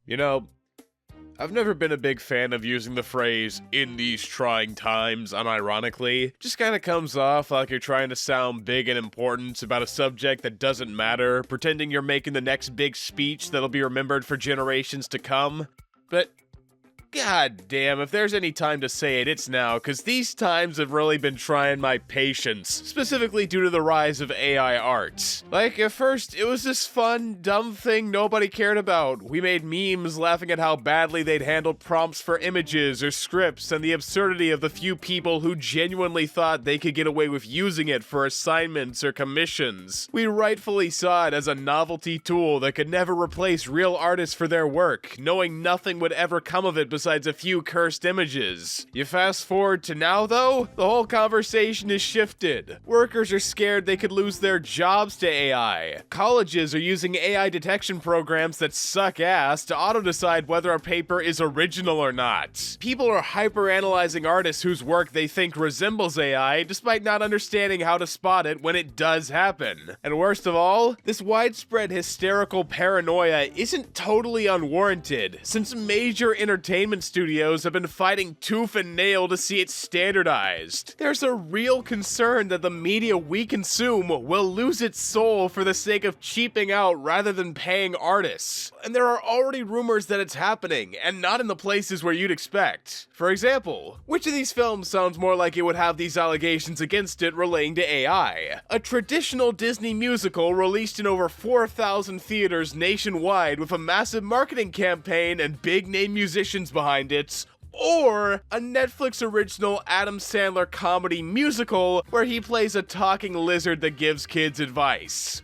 You know, I've never been a big fan of using the phrase, in these trying times, unironically. Just kinda comes off like you're trying to sound big and important about a subject that doesn't matter, pretending you're making the next big speech that'll be remembered for generations to come. But god damn, if there's any time to say it, it's now, cause these times have really been trying my patience, specifically due to the rise of AI art. Like, at first, it was this fun, dumb thing nobody cared about. We made memes laughing at how badly they'd handled prompts for images or scripts, and the absurdity of the few people who genuinely thought they could get away with using it for assignments or commissions. We rightfully saw it as a novelty tool that could never replace real artists for their work, knowing nothing would ever come of it besides a few cursed images. You fast forward to now though, the whole conversation is shifted. Workers are scared they could lose their jobs to AI. Colleges are using AI detection programs that suck ass to auto-decide whether a paper is original or not. People are hyper-analyzing artists whose work they think resembles AI, despite not understanding how to spot it when it does happen. And worst of all, this widespread hysterical paranoia isn't totally unwarranted, since major entertainment studios have been fighting tooth and nail to see it standardized. There's a real concern that the media we consume will lose its soul for the sake of cheaping out rather than paying artists. And there are already rumors that it's happening, and not in the places where you'd expect. For example, which of these films sounds more like it would have these allegations against it relating to AI? A traditional Disney musical released in over 4,000 theaters nationwide with a massive marketing campaign and big-name musicians behind it, or a Netflix original Adam Sandler comedy musical where he plays a talking lizard that gives kids advice.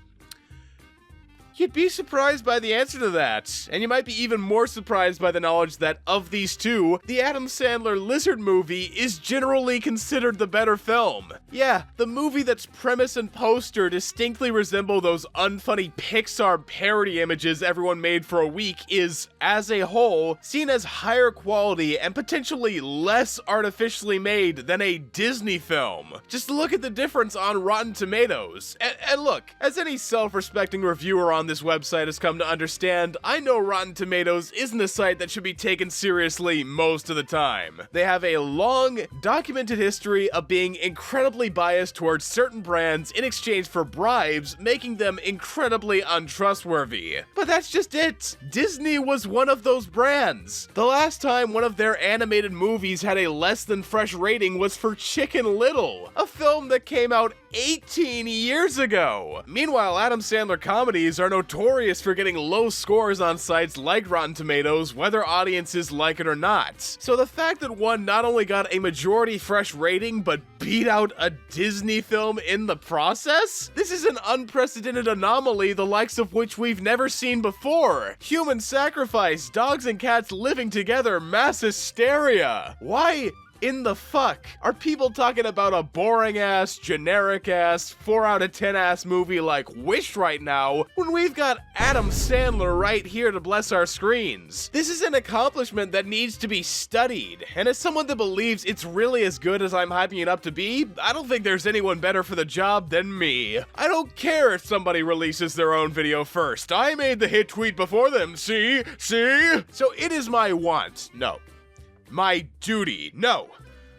You'd be surprised by the answer to that, and you might be even more surprised by the knowledge that, of these two, the Adam Sandler Lizard movie is generally considered the better film. Yeah, the movie that's premise and poster distinctly resemble those unfunny Pixar parody images everyone made for a week is, as a whole, seen as higher quality and potentially less artificially made than a Disney film. Just look at the difference on Rotten Tomatoes. And look, as any self-respecting reviewer on this website has come to understand, I know Rotten Tomatoes isn't a site that should be taken seriously most of the time. They have a long, documented history of being incredibly biased towards certain brands in exchange for bribes, making them incredibly untrustworthy. But that's just it. Disney was one of those brands. The last time one of their animated movies had a less than fresh rating was for Chicken Little, a film that came out 18 years ago. Meanwhile, Adam Sandler comedies are notorious for getting low scores on sites like Rotten Tomatoes, whether audiences like it or not. So the fact that one not only got a majority fresh rating, but beat out a Disney film in the process? This is an unprecedented anomaly the likes of which we've never seen before. Human sacrifice, dogs and cats living together, mass hysteria. Why in the fuck are people talking about a boring-ass, generic-ass, 4 out of 10-ass movie like Wish right now, when we've got Adam Sandler right here to bless our screens? This is an accomplishment that needs to be studied, and as someone that believes it's really as good as I'm hyping it up to be, I don't think there's anyone better for the job than me. I don't care if somebody releases their own video first. I made the hit tweet before them, see? So it is my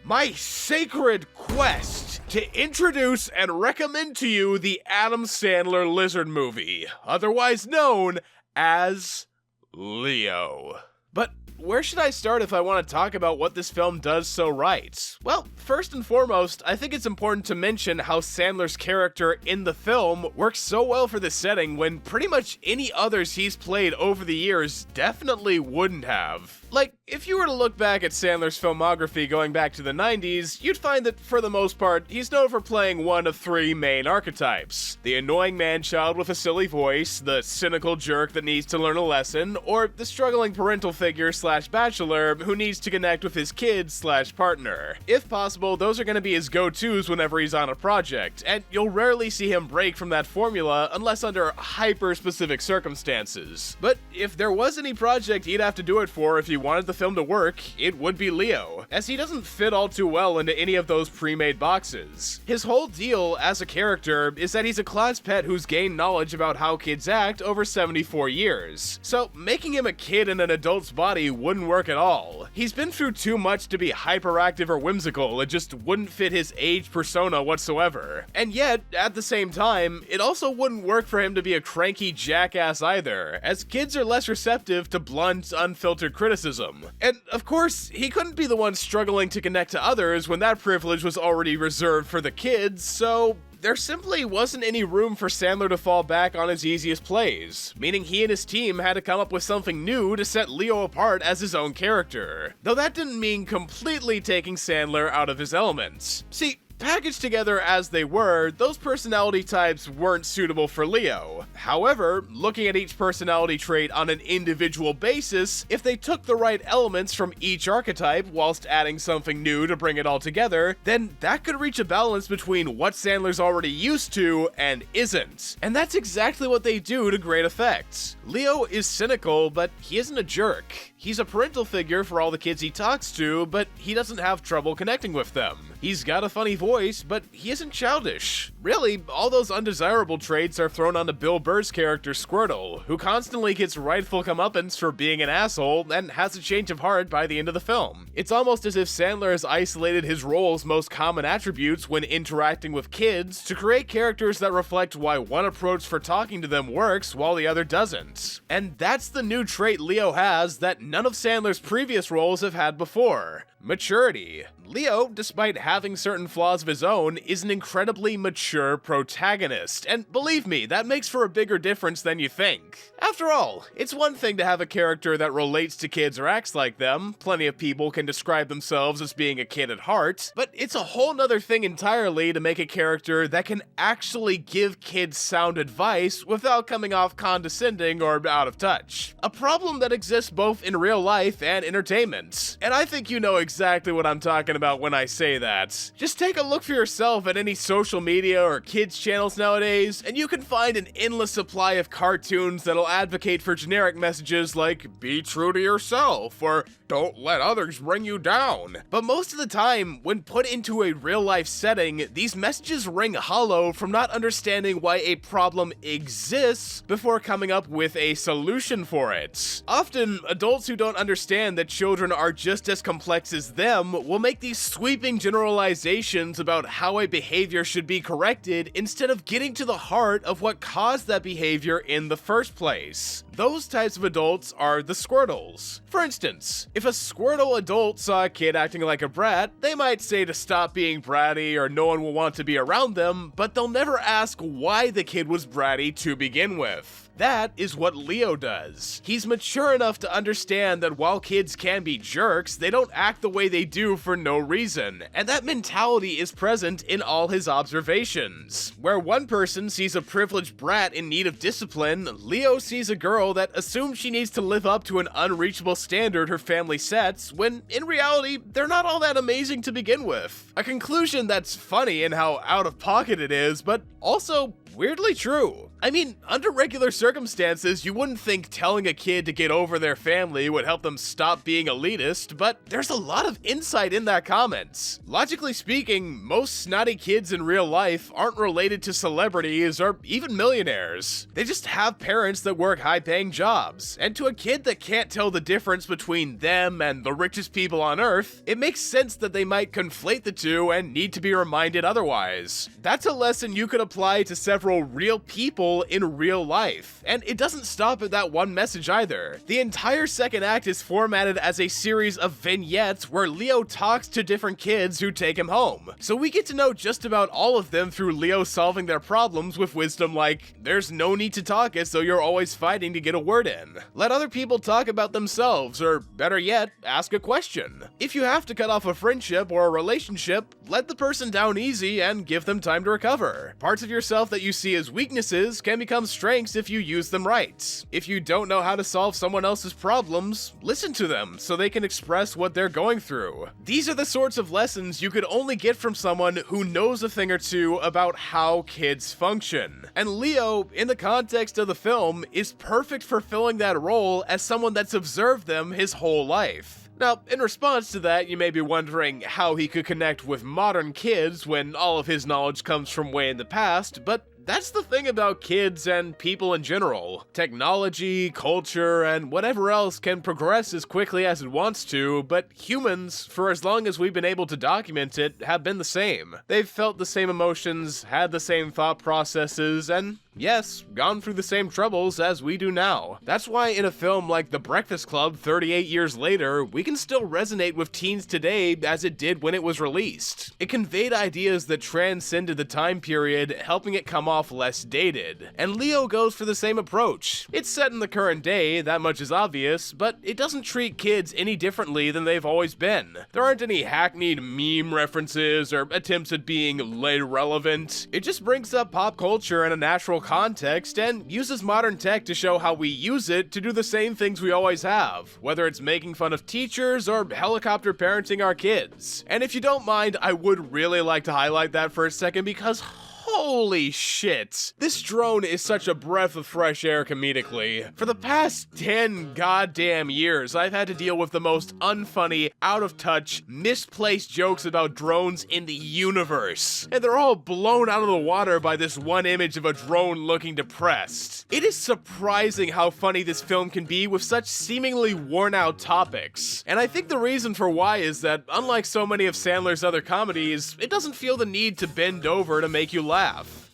my sacred quest to introduce and recommend to you the Adam Sandler Lizard movie, otherwise known as Leo. But where should I start if I want to talk about what this film does so right? Well, first and foremost, I think it's important to mention how Sandler's character in the film works so well for the setting when pretty much any others he's played over the years definitely wouldn't have. Like, if you were to look back at Sandler's filmography going back to the 90s, you'd find that, for the most part, he's known for playing one of 3 main archetypes. The annoying man-child with a silly voice, the cynical jerk that needs to learn a lesson, or the struggling parental figure slash bachelor who needs to connect with his kid slash partner. If possible, those are going to be his go-tos whenever he's on a project, and you'll rarely see him break from that formula unless under hyper-specific circumstances. But if there was any project he'd have to do it for if he wanted the film to work, it would be Leo, as he doesn't fit all too well into any of those pre-made boxes. His whole deal as a character is that he's a class pet who's gained knowledge about how kids act over 74 years. So making him a kid in an adult's body wouldn't work at all. He's been through too much to be hyperactive or whimsical, it just wouldn't fit his age persona whatsoever. And yet, at the same time, it also wouldn't work for him to be a cranky jackass either, as kids are less receptive to blunt, unfiltered criticism. And of course, he couldn't be the one struggling to connect to others when that privilege was already reserved for the kids, so there simply wasn't any room for Sandler to fall back on his easiest plays, meaning he and his team had to come up with something new to set Leo apart as his own character. Though that didn't mean completely taking Sandler out of his elements. See, packaged together as they were, those personality types weren't suitable for Leo. However, looking at each personality trait on an individual basis, if they took the right elements from each archetype whilst adding something new to bring it all together, then that could reach a balance between what Sandler's already used to and isn't. And that's exactly what they do to great effect. Leo is cynical, but he isn't a jerk. He's a parental figure for all the kids he talks to, but he doesn't have trouble connecting with them. He's got a funny voice, but he isn't childish. Really, all those undesirable traits are thrown onto Bill Burr's character Squirtle, who constantly gets rightful comeuppance for being an asshole and has a change of heart by the end of the film. It's almost as if Sandler has isolated his role's most common attributes when interacting with kids to create characters that reflect why one approach for talking to them works while the other doesn't. And that's the new trait Leo has that none of Sandler's previous roles have had before: maturity. Leo, despite having certain flaws of his own, is an incredibly mature protagonist, and believe me, that makes for a bigger difference than you think. After all, it's one thing to have a character that relates to kids or acts like them, plenty of people can describe themselves as being a kid at heart, but it's a whole nother thing entirely to make a character that can actually give kids sound advice without coming off condescending or out of touch. A problem that exists both in real life and entertainment, and I think you know exactly what I'm talking about when I say that. Just take a look for yourself at any social media or kids channels nowadays, and you can find an endless supply of cartoons that'll advocate for generic messages like "be true to yourself" or "don't let others bring you down." But most of the time, when put into a real-life setting, these messages ring hollow from not understanding why a problem exists before coming up with a solution for it. Often, adults who don't understand that children are just as complex as them will make these sweeping generalizations about how a behavior should be corrected instead of getting to the heart of what caused that behavior in the first place. Those types of adults are the Squirtles. For instance, if a Squirtle adult saw a kid acting like a brat, they might say to stop being bratty or no one will want to be around them, but they'll never ask why the kid was bratty to begin with. That is what Leo does. He's mature enough to understand that while kids can be jerks, they don't act the way they do for no reason, and that mentality is present in all his observations. Where one person sees a privileged brat in need of discipline, Leo sees a girl that assumes she needs to live up to an unreachable standard her family sets, when in reality, they're not all that amazing to begin with. A conclusion that's funny in how out of pocket it is, but also weirdly true. I mean, under regular circumstances, you wouldn't think telling a kid to get over their family would help them stop being elitist, but there's a lot of insight in that comment. Logically speaking, most snotty kids in real life aren't related to celebrities or even millionaires. They just have parents that work high-paying jobs, and to a kid that can't tell the difference between them and the richest people on earth, it makes sense that they might conflate the two and need to be reminded otherwise. That's a lesson you could apply to several real people in real life. And it doesn't stop at that one message either. The entire second act is formatted as a series of vignettes where Leo talks to different kids who take him home. So we get to know just about all of them through Leo solving their problems with wisdom like, there's no need to talk it so you're always fighting to get a word in. Let other people talk about themselves, or better yet, ask a question. If you have to cut off a friendship or a relationship, let the person down easy and give them time to recover. Parts of yourself that you see as weaknesses can become strengths if you use them right. If you don't know how to solve someone else's problems, listen to them so they can express what they're going through. These are the sorts of lessons you could only get from someone who knows a thing or two about how kids function. And Leo, in the context of the film, is perfect for filling that role as someone that's observed them his whole life. Now, in response to that, you may be wondering how he could connect with modern kids when all of his knowledge comes from way in the past, but that's the thing about kids and people in general. Technology, culture, and whatever else can progress as quickly as it wants to, but humans, for as long as we've been able to document it, have been the same. They've felt the same emotions, had the same thought processes, and yes, gone through the same troubles as we do now. That's why in a film like The Breakfast Club 38 years later, we can still resonate with teens today as it did when it was released. It conveyed ideas that transcended the time period, helping it come off less dated. And Leo goes for the same approach. It's set in the current day, that much is obvious, but it doesn't treat kids any differently than they've always been. There aren't any hackneyed meme references or attempts at being late relevant. It just brings up pop culture in a natural context and uses modern tech to show how we use it to do the same things we always have, whether it's making fun of teachers or helicopter parenting our kids. And if you don't mind, I would really like to highlight that for a second because holy shit. This drone is such a breath of fresh air comedically. For the past 10 goddamn years, I've had to deal with the most unfunny, out-of-touch, misplaced jokes about drones in the universe. And they're all blown out of the water by this one image of a drone looking depressed. It is surprising how funny this film can be with such seemingly worn-out topics. And I think the reason for why is that, unlike so many of Sandler's other comedies, it doesn't feel the need to bend over to make you laugh.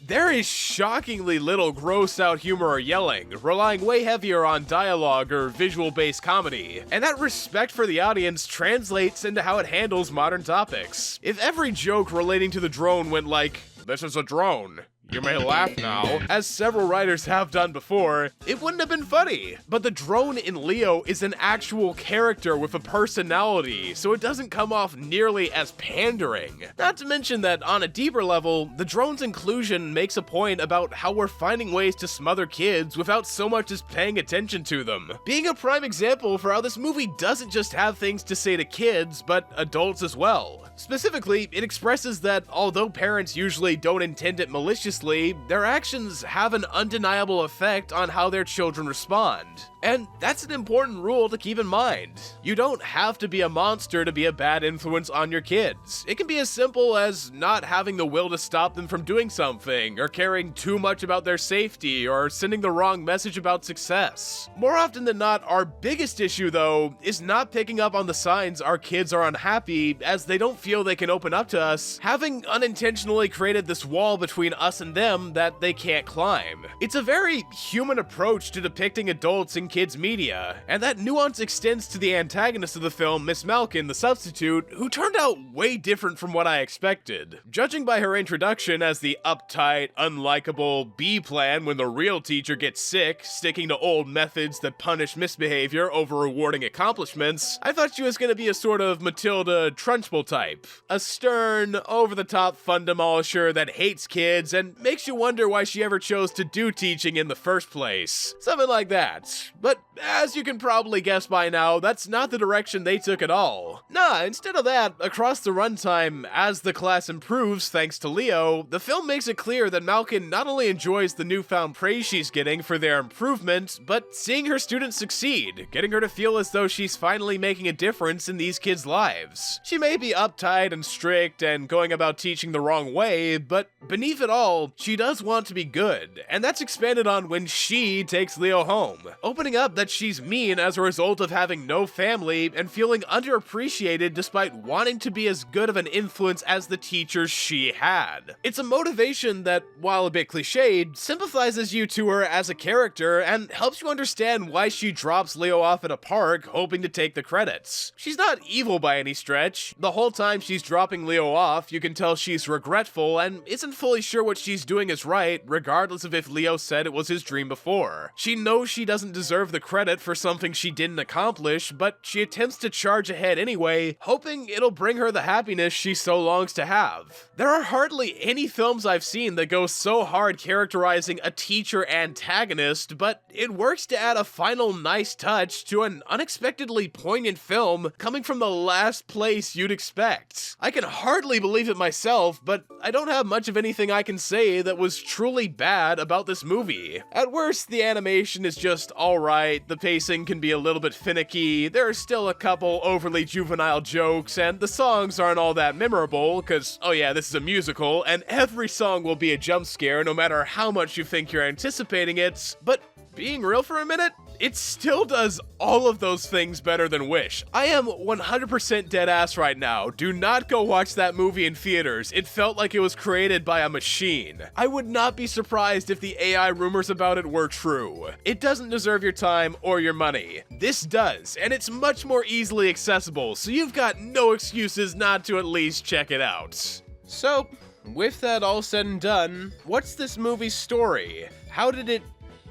There is shockingly little gross-out humor or yelling, relying way heavier on dialogue or visual-based comedy, and that respect for the audience translates into how it handles modern topics. If every joke relating to the drone went like, "This is a drone. You may laugh now," as several writers have done before, it wouldn't have been funny. But the drone in Leo is an actual character with a personality, so it doesn't come off nearly as pandering. Not to mention that on a deeper level, the drone's inclusion makes a point about how we're finding ways to smother kids without so much as paying attention to them. Being a prime example for how this movie doesn't just have things to say to kids, but adults as well. Specifically, it expresses that although parents usually don't intend it maliciously, their actions have an undeniable effect on how their children respond. And that's an important rule to keep in mind. You don't have to be a monster to be a bad influence on your kids. It can be as simple as not having the will to stop them from doing something, or caring too much about their safety, or sending the wrong message about success. More often than not, our biggest issue, though, is not picking up on the signs our kids are unhappy as they don't feel they can open up to us, having unintentionally created this wall between us and them that they can't climb. It's a very human approach to depicting adults in kids' media, and that nuance extends to the antagonist of the film, Miss Malkin, the substitute, who turned out way different from what I expected. Judging by her introduction as the uptight, unlikable B-plan when the real teacher gets sick, sticking to old methods that punish misbehavior over rewarding accomplishments, I thought she was going to be a sort of Matilda Trunchbull type. A stern, over-the-top fun demolisher that hates kids and makes you wonder why she ever chose to do teaching in the first place. Something like that. But as you can probably guess by now, that's not the direction they took at all. Nah, instead of that, across the runtime, as the class improves thanks to Leo, the film makes it clear that Malkin not only enjoys the newfound praise she's getting for their improvement, but seeing her students succeed, getting her to feel as though she's finally making a difference in these kids' lives. She may be uptight and strict and going about teaching the wrong way, but beneath it all, she does want to be good, and that's expanded on when she takes Leo home, opening up that she's mean as a result of having no family and feeling underappreciated despite wanting to be as good of an influence as the teachers she had. It's a motivation that, while a bit cliched, sympathizes you to her as a character and helps you understand why she drops Leo off at a park hoping to take the credits. She's not evil by any stretch. The whole time she's dropping Leo off, you can tell she's regretful and isn't fully sure what she's she's doing is right, regardless of if Leo said it was his dream before. She knows she doesn't deserve the credit for something she didn't accomplish, but she attempts to charge ahead anyway, hoping it'll bring her the happiness she so longs to have. There are hardly any films I've seen that go so hard characterizing a teacher antagonist, but it works to add a final nice touch to an unexpectedly poignant film coming from the last place you'd expect. I can hardly believe it myself, but I don't have much of anything I can say that was truly bad about this movie. At worst, the animation is just alright, the pacing can be a little bit finicky, there are still a couple overly juvenile jokes, and the songs aren't all that memorable, cause, oh yeah, this is a musical, and every song will be a jump scare no matter how much you think you're anticipating it, but being real for a minute, it still does all of those things better than Wish. I am 100% dead ass right now. Do not go watch that movie in theaters. It felt like it was created by a machine. I would not be surprised if the AI rumors about it were true. It doesn't deserve your time or your money. This does, and it's much more easily accessible, so you've got no excuses not to at least check it out. So, with that all said and done, what's this movie's story? How did it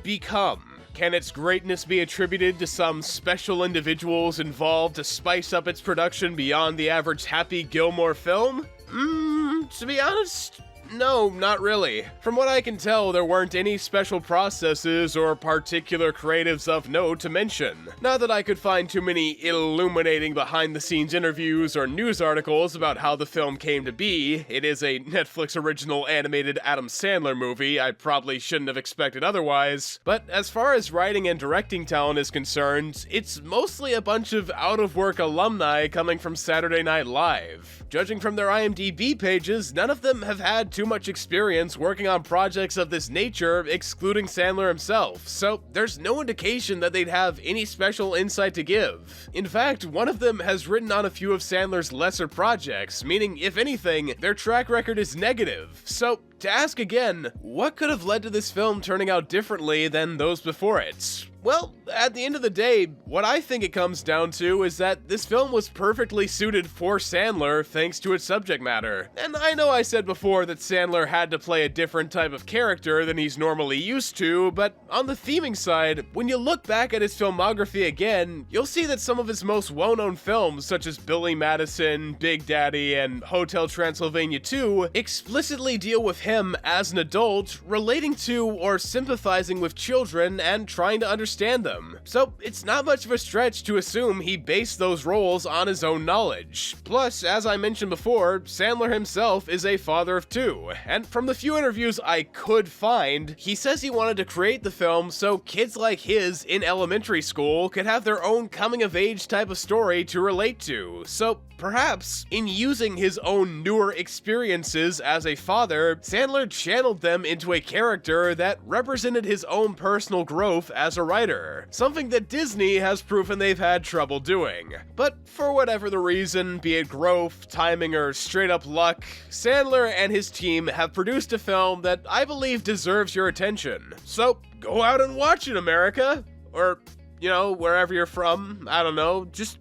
become? Can its greatness be attributed to some special individuals involved to spice up its production beyond the average Happy Gilmore film? To be honest, no, not really. From what I can tell, there weren't any special processes or particular creatives of note to mention. Not that I could find too many illuminating behind-the-scenes interviews or news articles about how the film came to be. It is a Netflix original animated Adam Sandler movie, I probably shouldn't have expected otherwise. But as far as writing and directing talent is concerned, it's mostly a bunch of out-of-work alumni coming from Saturday Night Live. Judging from their IMDb pages, none of them have had too much experience working on projects of this nature, excluding Sandler himself, so there's no indication that they'd have any special insight to give. In fact, one of them has written on a few of Sandler's lesser projects, meaning, if anything, their track record is negative. So, to ask again, what could have led to this film turning out differently than those before it? Well, at the end of the day, what I think it comes down to is that this film was perfectly suited for Sandler thanks to its subject matter. And I know I said before that Sandler had to play a different type of character than he's normally used to, but on the theming side, when you look back at his filmography again, you'll see that some of his most well-known films, such as Billy Madison, Big Daddy, and Hotel Transylvania 2, explicitly deal with him as an adult, relating to or sympathizing with children and trying to understand them. So it's not much of a stretch to assume he based those roles on his own knowledge. Plus, as I mentioned before, Sandler himself is a father of two, and from the few interviews I could find, he says he wanted to create the film so kids like his in elementary school could have their own coming-of-age type of story to relate to. So perhaps, in using his own newer experiences as a father, Sandler channeled them into a character that represented his own personal growth as a writer, something that Disney has proven they've had trouble doing. But for whatever the reason, be it growth, timing, or straight up luck, Sandler and his team have produced a film that I believe deserves your attention. So go out and watch it, America! Or, you know, wherever you're from, I don't know, just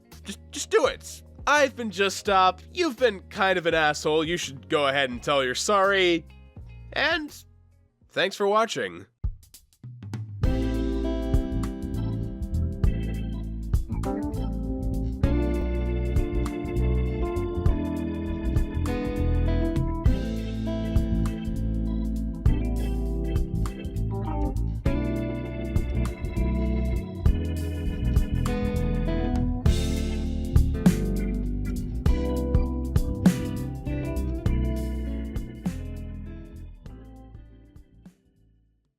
do it. I've been Just Stop, you've been kind of an asshole, you should go ahead and tell you're sorry, and thanks for watching.